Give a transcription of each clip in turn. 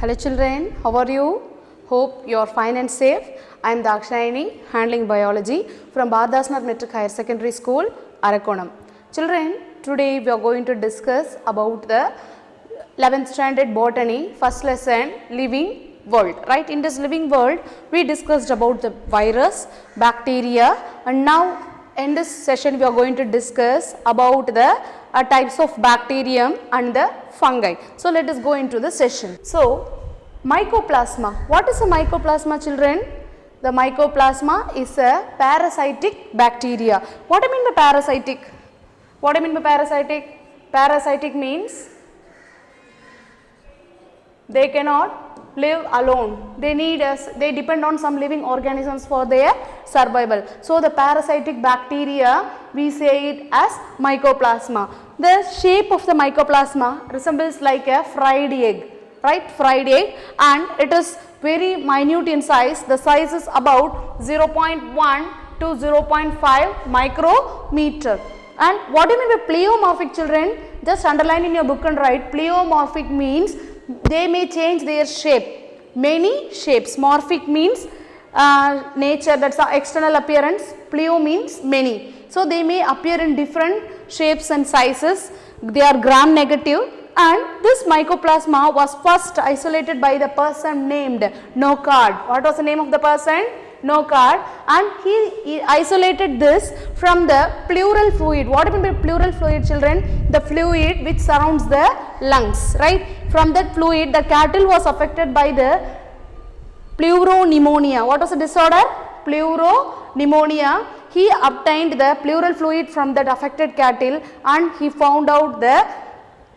Hello children, how are you? Hope you are fine and safe. I am Dakshayani, handling biology from Bardasnar Metric Higher Secondary School, Arakonam. Children, today we are going to discuss about the 11th standard botany, first lesson, living world. Right, in this living world, we discussed about the virus, bacteria, and now in this session we are going to discuss about the types of bacterium and the fungi. So let us go into the session. So mycoplasma. What is a mycoplasma, children? The mycoplasma is a parasitic bacteria. What do you mean by parasitic? What do you mean by parasitic? Parasitic means they cannot live alone. They depend on some living organisms for their survival. So the parasitic bacteria, we say it as mycoplasma. The shape of the mycoplasma resembles like a fried egg, right? Fried egg, and it is very minute in size. The size is about 0.1 to 0.5 micrometer. And what do you mean by pleomorphic, children? Just underline in your book and write. Pleomorphic means they may change their shape. Many shapes. Morphic means nature, that's the external appearance. Pleo means many. So they may appear in different shapes and sizes. They are gram negative. And this mycoplasma was first isolated by the person named Nocard. What was the name of the person? Nocard, and he isolated this from the pleural fluid. What do you mean by pleural fluid, children? The fluid which surrounds the lungs, right? From that fluid, the cattle was affected by the pleuropneumonia. What was the disorder? Pleuropneumonia. He obtained the pleural fluid from that affected cattle and he found out the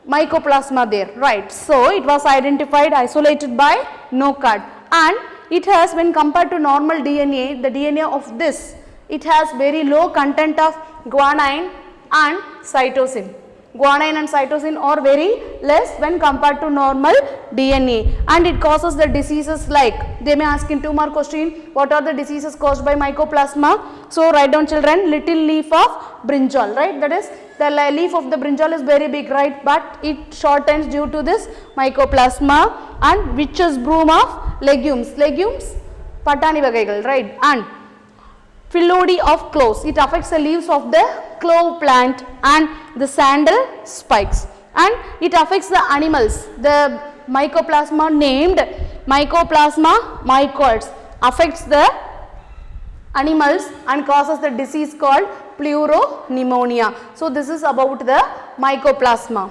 mycoplasma there, right? So it was identified, isolated by Nocard, and it has, when compared to normal DNA, the DNA of this, it has very low content of guanine and cytosine. Guanine and cytosine are very less when compared to normal DNA, and it causes the diseases like, they may ask in 2 more question, what are the diseases caused by mycoplasma? So write down, children, little leaf of brinjal, right? That is, the leaf of the brinjal is very big, right? But it shortens due to this mycoplasma. And witch's broom of legumes, patani vagaigal, right? And phyllodes of cloves, it affects the leaves of the clove plant and the sandal spikes, and it affects the animals. The mycoplasma named Mycoplasma mycoides affects the animals and causes the disease called pleuropneumonia. So this is about the mycoplasma.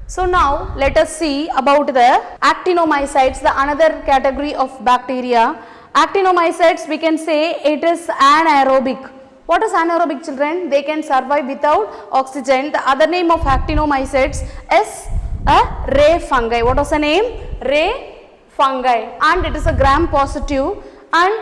So now let us see about the actinomycetes, the another category of bacteria. Actinomycetes, we can say it is anaerobic. What is anaerobic, children? They can survive without oxygen. The other name of actinomycetes is a ray fungi. What was the name? Ray fungi, and it is a gram positive, and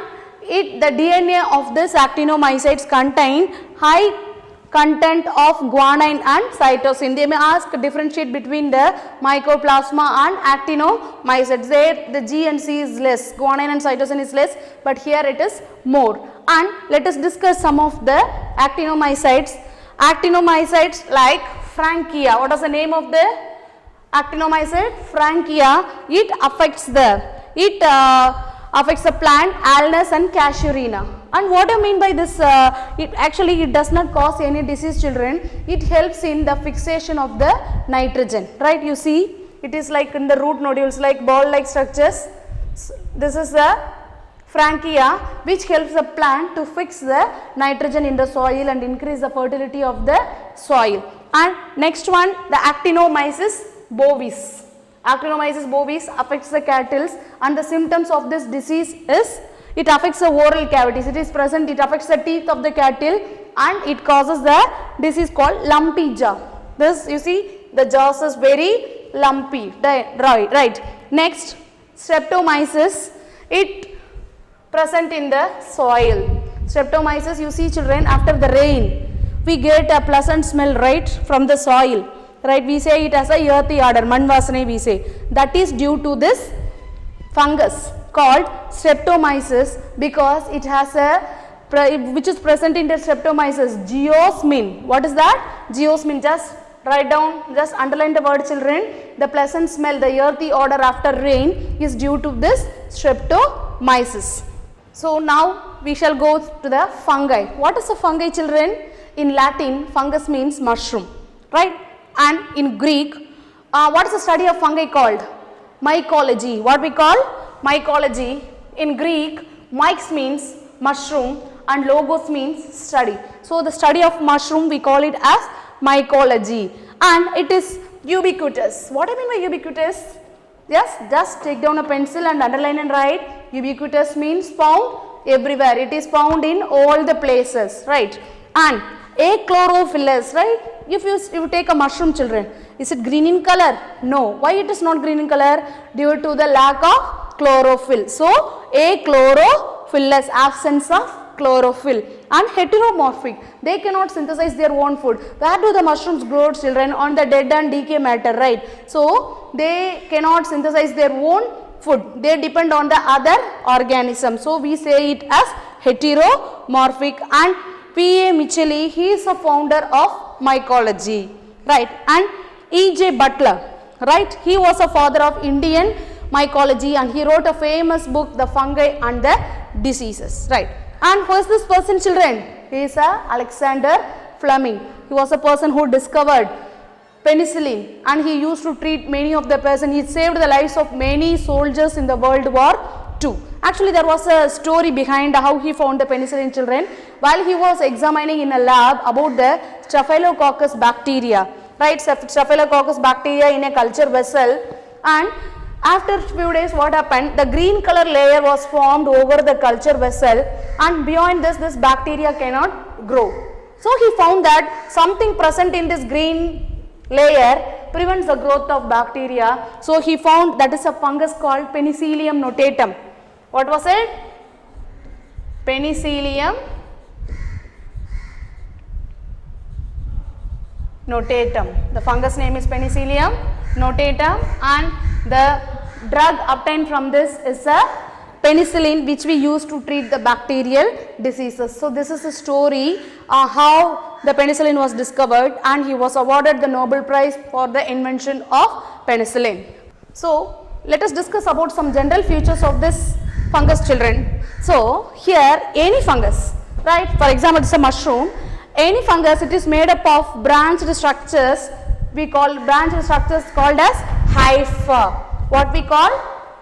the DNA of this actinomycetes contain high content of guanine and cytosine. They may ask differentiate between the mycoplasma and actinomycetes. There the G and C is less, guanine and cytosine is less, but here it is more. And let us discuss some of the actinomycetes. Actinomycetes like Frankia. What is the name of the actinomycete? Frankia. It affects the plant Alnus and Casuarina. And what do you mean by this? It does not cause any disease, children. It helps in the fixation of the nitrogen, right? You see, it is like in the root nodules, like ball-like structures. This is the Frankia, which helps the plant to fix the nitrogen in the soil and increase the fertility of the soil. And next one, the Actinomyces bovis. Actinomyces bovis affects the cattle, and the symptoms of this disease is it affects the oral cavities. It is present, it affects the teeth of the cattle, and it causes the disease called lumpy jaw. This, you see, the jaws is very lumpy, right? Next, Streptomyces, it present in the soil. Streptomyces, you see, children, after the rain, we get a pleasant smell, right, from the soil, right? We say it as a earthy odor, manvasane we say. That is due to this fungus called Streptomyces, because it has a which is present in the Streptomyces, geosmin. What is that? Geosmin. Just write down, just underline the word children. The pleasant smell, the earthy odor after rain is due to this streptomyces. So now we shall go to the fungi. What is a fungi, children? In Latin, fungus means mushroom, right? And in Greek, what is the study of fungi called? Mycology. What we call? Mycology. In Greek, myx means mushroom and logos means study. So the study of mushroom we call it as mycology, and it is ubiquitous. What do I mean by ubiquitous? Yes, just take down a pencil and underline and write. Ubiquitous means found everywhere. It is found in all the places, right? And achlorophyllus, right? If you take a mushroom, children, is it green in color? No. Why it is not green in color? Due to the lack of chlorophyll. So achlorophyllus, absence of chlorophyll. And heteromorphic, they cannot synthesize their own food. Where do the mushrooms grow, children? On the dead and decay matter, right? So they cannot synthesize their own food. They depend on the other organism. So we say it as heteromorphic. And P.A. Michelli, he is a founder of mycology, right? And E.J. Butler, right? He was a father of Indian mycology, and he wrote a famous book, The Fungi and the Diseases, right? And who is this person, children? He is Alexander Fleming. He was a person who discovered penicillin, and he used to treat many of the persons. He saved the lives of many soldiers in the World War II. Actually, there was a story behind how he found the penicillin, children. While he was examining in a lab about the Staphylococcus bacteria, right? Staphylococcus bacteria in a culture vessel, and after few days, what happened? The green color layer was formed over the culture vessel, and beyond this bacteria cannot grow. So he found that something present in this green layer prevents the growth of bacteria. So he found that is a fungus called Penicillium notatum. What was it? Penicillium notatum. The fungus name is Penicillium notatum, and the drug obtained from this is a penicillin, which we use to treat the bacterial diseases. So this is a story how the penicillin was discovered, and he was awarded the Nobel Prize for the invention of penicillin. So let us discuss about some general features of this fungus, children. So here any fungus, right? For example, it is a mushroom. Any fungus, it is made up of branched structures. We call branched structures called as hypha. What we call?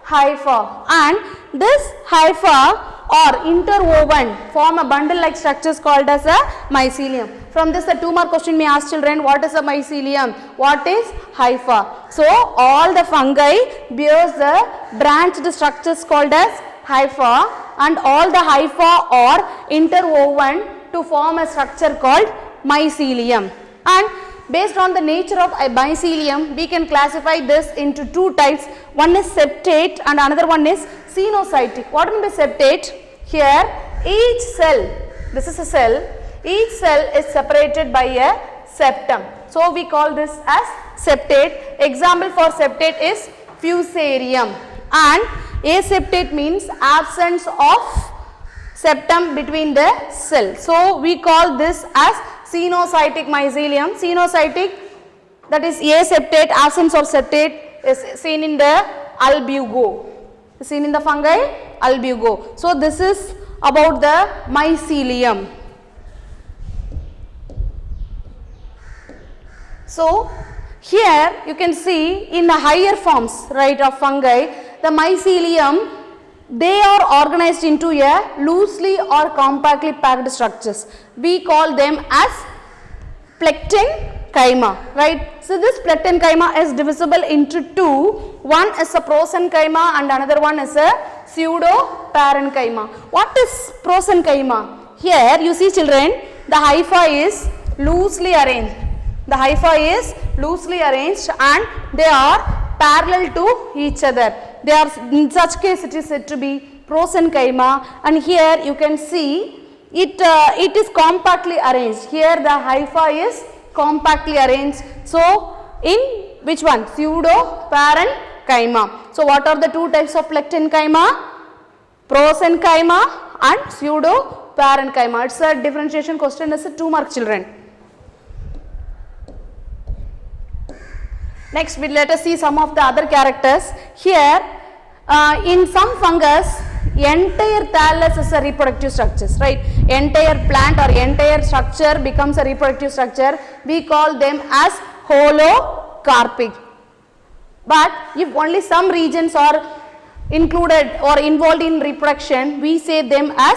Hypha. And this hypha or interwoven form a bundle like structures called as a mycelium. From this, the 2 mark question may ask, children, what is a mycelium? What is hypha? So all the fungi bears the branched structures called as hypha, and all the hypha are interwoven to form a structure called mycelium. And based on the nature of a mycelium, we can classify this into 2 types. One is septate and another one is cenocytic. What do you mean by septate? Here each cell, this is a cell, each cell is separated by a septum. So we call this as septate. Example for septate is fusarium, and aseptate means absence of septum between the cell. So we call this as cenocytic mycelium. Cenocytic, that is aseptate, absence of septate is seen in the albugo, seen in the fungi albugo. So this is about the mycelium. So here you can see in the higher forms, right, of fungi, the mycelium, they are organized into a loosely or compactly packed structures. We call them as plectenchyma, right? So this plectenchyma is divisible into 2. One is a prosenchyma and another one is a pseudoparenchyma. What is prosenchyma? Here you see, children, the hypha is loosely arranged. The hypha is loosely arranged and they are parallel to each other. They are, in such case it is said to be prosenchyma, and here you can see it is compactly arranged. Here the hypha is compactly arranged. So in which one? Pseudoparenchyma. So what are the 2 types of plectenchyma? Prosenchyma and pseudoparenchyma. It's a differentiation question. It's a 2 mark, children. Next, let us see some of the other characters. Here, in some fungus, entire thallus is a reproductive structure, right? Entire plant or entire structure becomes a reproductive structure. We call them as holocarpic. But if only some regions are included or involved in reproduction, we say them as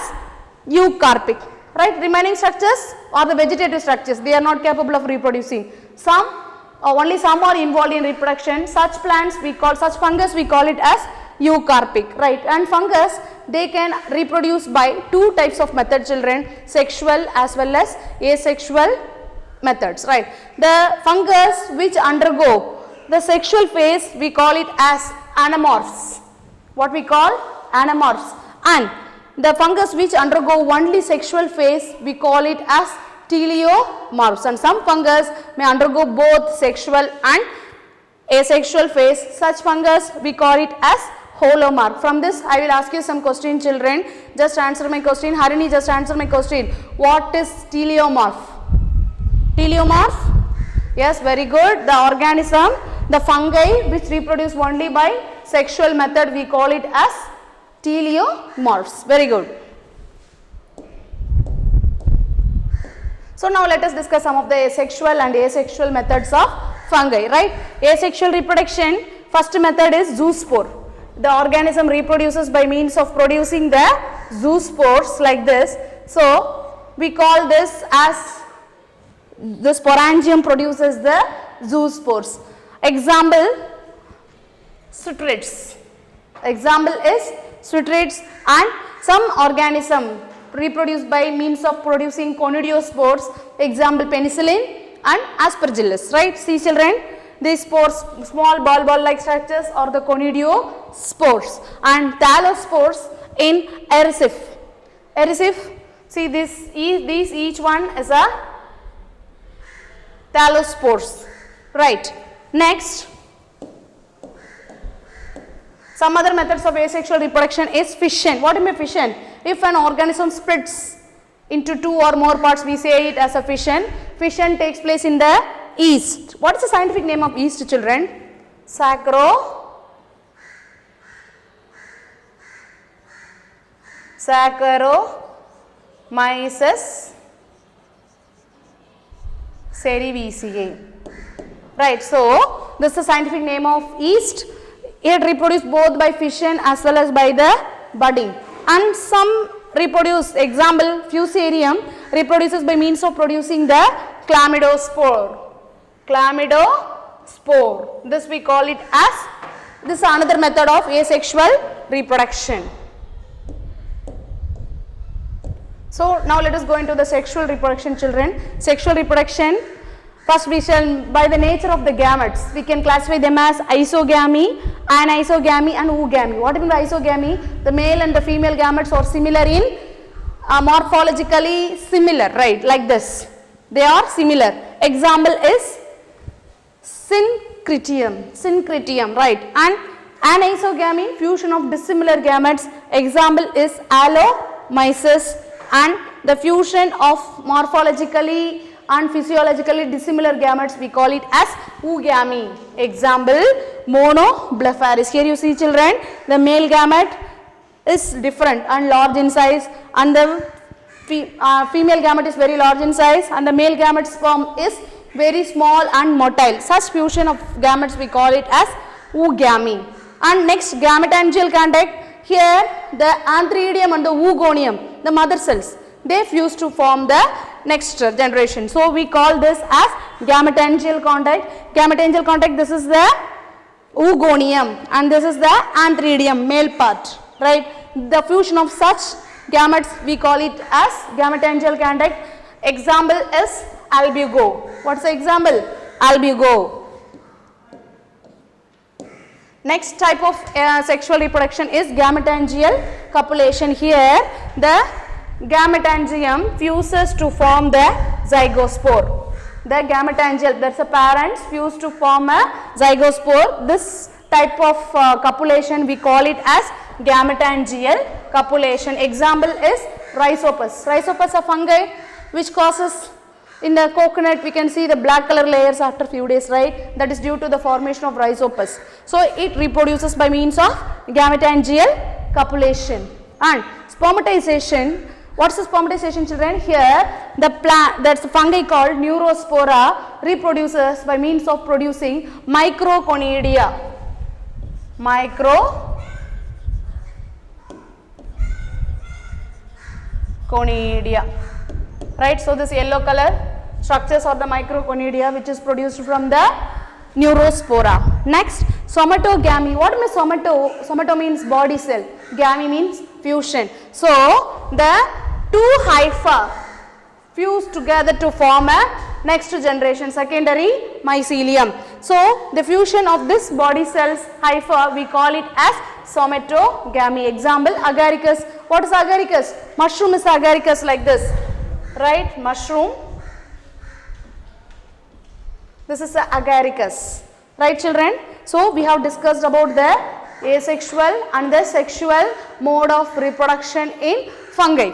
eucarpic, right? Remaining structures are the vegetative structures. They are not capable of reproducing. Only some are involved in reproduction. Such plants such fungus we call it as eucarpic, right? And fungus, they can reproduce by two types of method, children, sexual as well as asexual methods, right? The fungus which undergo the sexual phase, we call it as anamorphs. What we call anamorphs. And the fungus which undergo only sexual phase, we call it as teleomorphs. And some fungus may undergo both sexual and asexual phase. Such fungus we call it as holomorph. From this I will ask you some question, children. Just answer my question. Harini, just answer my question. What is teleomorph? Teleomorph? Yes, very good. The organism, the fungi which reproduce only by sexual method, we call it as teleomorphs. Very good. So now let us discuss some of the sexual and asexual methods of fungi, right? Asexual reproduction, first method is zoospore. The organism reproduces by means of producing the zoospores like this. So we call this as the sporangium produces the zoospores. Example, Strithids. Example is Strithids, and some organism reproduce by means of producing conidiospores. Example, penicillin and aspergillus, right? See, children, these spores, small ball like structures, are the conidiospores, and thallospores in Erisiph. Erisiph, see this, these each one is a thallospores, right? Next, some other methods of asexual reproduction is fission. What do you mean fission? If an organism splits into two or more parts, we say it as a fission. Fission takes place in the yeast. What is the scientific name of yeast, children? Saccharomyces cerevisiae. Right, so this is the scientific name of yeast. It reproduces both by fission as well as by the budding. And some reproduce, example, Fusarium reproduces by means of producing the chlamydospore. Chlamydospore. This we call it as, this is another method of asexual reproduction. So now let us go into the sexual reproduction, children. Sexual reproduction, first we shall, by the nature of the gametes, we can classify them as isogamy, anisogamy and oogamy. What do you mean by isogamy? The male and the female gametes are similar in, morphologically similar, right, like this. They are similar. Example is syncytium, right. And anisogamy, fusion of dissimilar gametes. Example is Allomyces, and the fusion of morphologically and physiologically dissimilar gametes, we call it as oogamy. Example, Monoblepharis. Here you see, children, the male gamete is different and large in size, and the female gamete is very large in size, and the male gamete sperm is very small and motile. Such fusion of gametes we call it as oogamy. And next, gametangial contact. Here the antheridium and the oogonium, the mother cells, they fuse to form the next generation. So we call this as gametangial contact. Gametangial contact, this is the oogonium and this is the antheridium, male part, right. The fusion of such gametes we call it as gametangial contact. Example is albugo. What's the example? Albugo. Next type of sexual reproduction is gametangial copulation. Here the gametangium fuses to form the zygospore. The gametangial, that's a parents fuse to form a zygospore. This type of copulation we call it as gametangial copulation. Example is Rhizopus. Rhizopus, a fungi which causes In the coconut, we can see the black color layers after few days, right? That is due to the formation of rhizopus. So it reproduces by means of gametangial copulation. And spermatization, what's the spermatization, children? Here the plant, that's a fungi called Neurospora, reproduces by means of producing microconidia. Microconidia. Right, so this yellow color structures are the microconidia which is produced from the Neurospora. Next, somatogamy. What means somato? Somato means body cell, gamy means fusion. So the two hypha fuse together to form a next generation secondary mycelium. So the fusion of this body cells hypha, we call it as somatogamy. Example, agaricus. What is agaricus? Mushroom is agaricus like this. Right, mushroom, this is the agaricus, right children. So we have discussed about the asexual and the sexual mode of reproduction in fungi.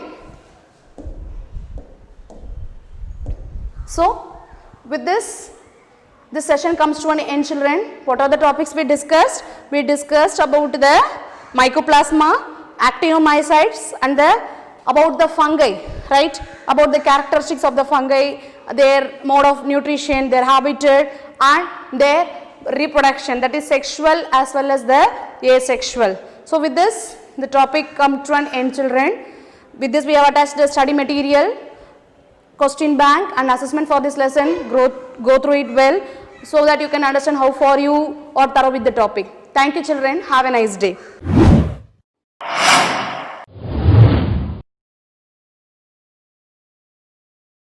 So with this session comes to an end, children. What are the topics we discussed? We discussed about the mycoplasma, actinomycetes, and about the fungi, right? About the characteristics of the fungi, their mode of nutrition, their habitat, and their reproduction, that is sexual as well as the asexual. So with this, the topic comes to an end, children. With this, we have attached the study material, question bank, and assessment for this lesson. Go through it well so that you can understand how far you are thorough with the topic. Thank you, children. Have a nice day.